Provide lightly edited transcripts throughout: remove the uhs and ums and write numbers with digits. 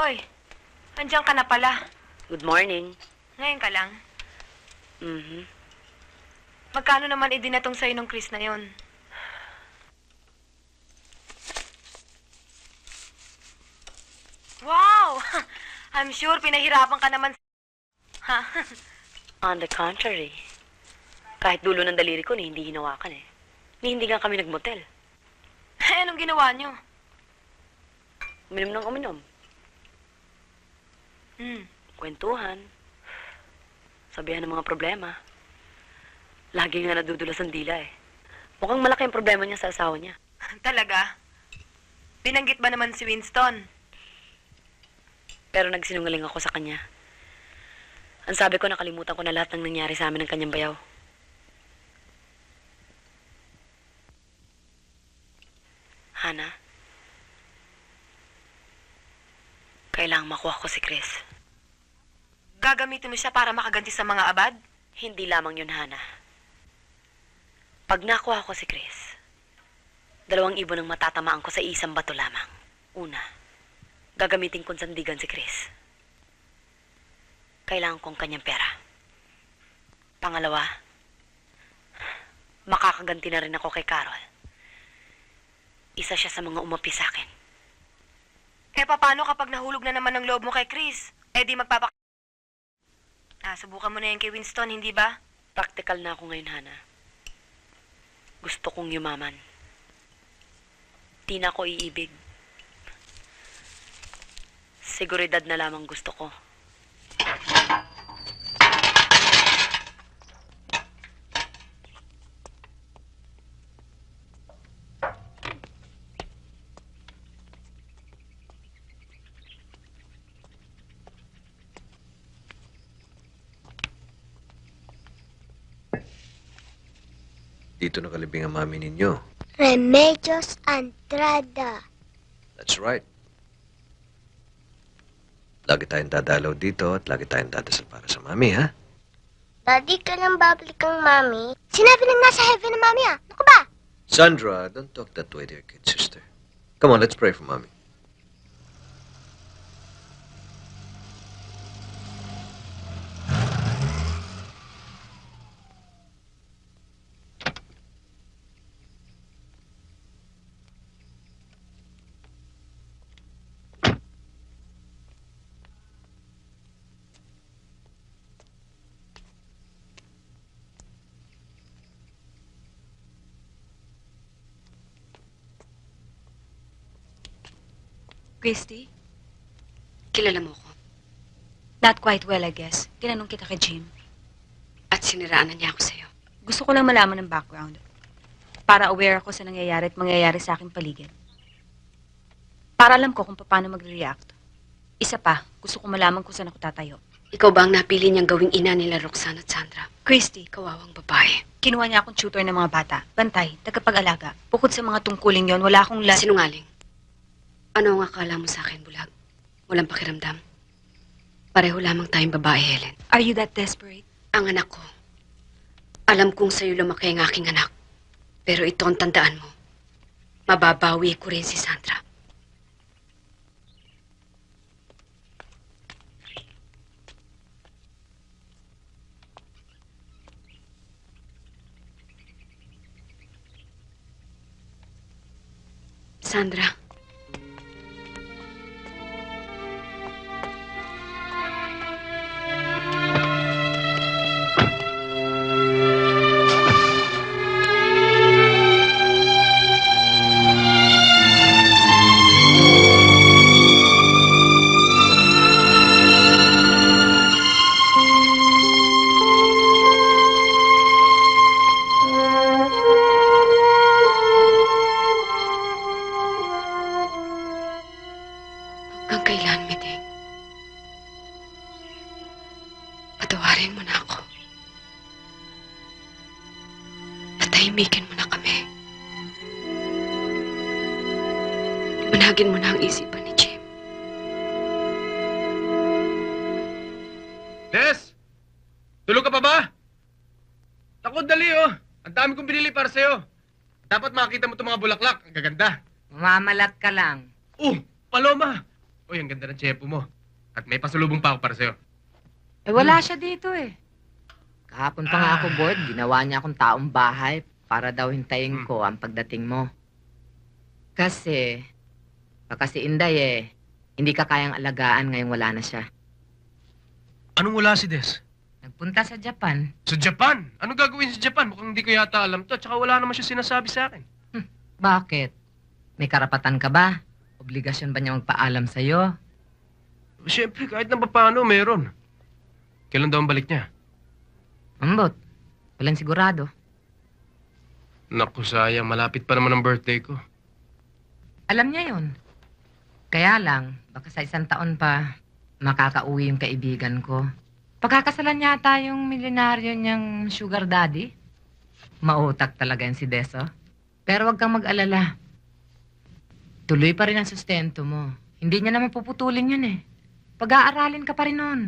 Hoy, andiyan ka na pala. Good morning. Ngayon ka lang. Mhm. Magkano naman idinatong sa'yo ng Chris na yon? Wow! I'm sure pinahirapan ka naman. Ha? On the contrary. Kahit dulo ng daliri ko, hindi hinawakan eh. Hindi nga kami nagmotel. Anong ginawa niyo? Uminom ng uminom. Kwentuhan. Sabihan ng mga problema. Lagi nga nadudulas ang dila eh. Mukhang malaki ang problema niya sa asawa niya. Talaga? Binanggit ba naman si Winston? Pero nagsinungaling ako sa kanya. Ang sabi ko, nakalimutan ko na lahat ng nangyari sa amin ng kanyang bayaw. Hana, kailangang makuha ko si Chris. Gagamitin mo siya para makaganti sa mga abad? Hindi lamang yun, Hana. Pag nakuha ko si Chris, 2 ibon ang matatamaan ko sa isang bato lamang. Una, gagamitin kong sandigan si Chris. Kailangan kong kanyang pera. Pangalawa, makakaganti na rin ako kay Carol. Isa siya sa mga umapi sa akin. Eh, paano kapag nahulog na naman ang loob mo kay Chris? Eh, di subukan mo na yan kay Winston, hindi ba? Practical na ako ngayon, Hana. Gusto kong yumaman. Di na ako iibig. Seguridad na lamang gusto ko. Dito nakalibing ang mami ninyo. Remedios Andrada. That's right. Lagi tayong dadalaw dito at lagi tayong dadasal para sa mami, ha? Daddy, kailan babalik ang mami? Sinabi lang nasa heaven na mami ah. Naku ba? Sandra, don't talk that way to your kid sister. Come on, let's pray for mommy. Christy? Kilala mo ko. Not quite well, I guess. Tinanong kita kay Jim. At siniraan na niya ako sa'yo. Gusto ko lang malaman ng background. Para aware ako sa nangyayari at mangyayari sa aking paligid. Para alam ko kung paano magre-react. Isa pa, gusto ko malaman kung saan ako tatayo. Ikaw ba ang napili niyang gawing ina nila Roxanne at Sandra? Christy, Kawawang babae. kinuha niya akong tutor ng mga bata. Bantay, tagapag-alaga. Bukod sa mga tungkuling yon, wala akong Sinungaling. Ano ang akala mo sa akin, bulag? Walang pakiramdam. Pareho lamang tayong babae, Helen. Are you that desperate? Ang anak ko. Alam kong sa'yo lumaki ang aking anak. Pero ito ang tandaan mo. Mababawi ko rin si Sandra. Sandra. Hanggang kailan, Mideng? Patawarin mo na ako. Patahimikin mo na kami. Liwanagin mo na ang isipan ni Jim. Des! Tulog ka pa ba? Ako, dali oh. Ang dami kong binili para sa'yo. Dapat makita mo itong mga bulaklak. Ang gaganda. Mamalat ka lang. Paloma! O Uy, ang ganda ng tsepo mo. At may pasalubong pa ako para sa'yo. Eh, wala siya dito eh. Kahapon pa nga ako bored, ginawa niya akong taong bahay para daw hintayin ko ang pagdating mo. Kasi, baka si Inday hindi ka kayang alagaan ngayong wala na siya. Anong wala si Des? Nagpunta sa Japan. Sa Japan? Anong gagawin sa Japan? Mukhang hindi ko yata alam to. Tsaka wala naman siya sinasabi sa akin. Bakit? May karapatan ka ba? Obligasyon ba niya magpaalam sa'yo? Siyempre, kahit na paano, meron. Kailan daw ang balik niya? Ambot, walang sigurado. Naku, sayang. Malapit pa naman ang birthday ko. Alam niya yon. Kaya lang, baka sa 1 taon pa, makakauwi yung kaibigan ko. Pagkakasalan yata yung milyonaryo niyang sugar daddy. Mautak talaga yan si Deso. Pero wag kang mag-alala. Tuloy pa rin ang sustento mo. Hindi niya naman puputulin yun eh. Pag-aaralin ka pa rin nun.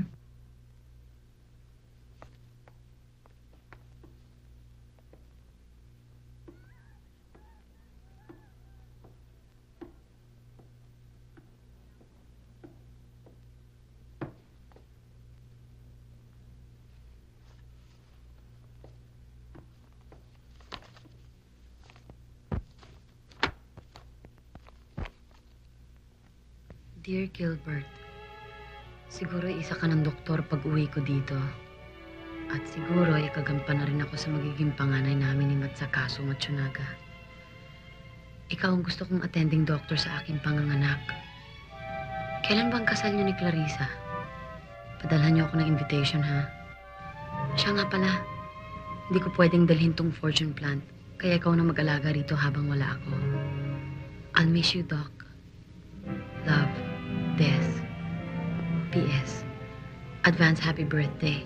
Dear Gilbert, siguro isa ka ng doktor pag uwi ko dito. At siguro ikagampan na rin ako sa magiging panganay namin ni Matsakaso Matsunaga. Ikaw ang gusto kong attending doctor sa aking panganganak. Kailan bang kasal niyo ni Clarissa? Padalhan niyo ako ng invitation, ha? Siya nga pala, hindi ko pwedeng dalhin tong fortune plant. Kaya ikaw na mag-alaga rito habang wala ako. I'll miss you, Doc. Love, Des. P.S. Advance happy birthday.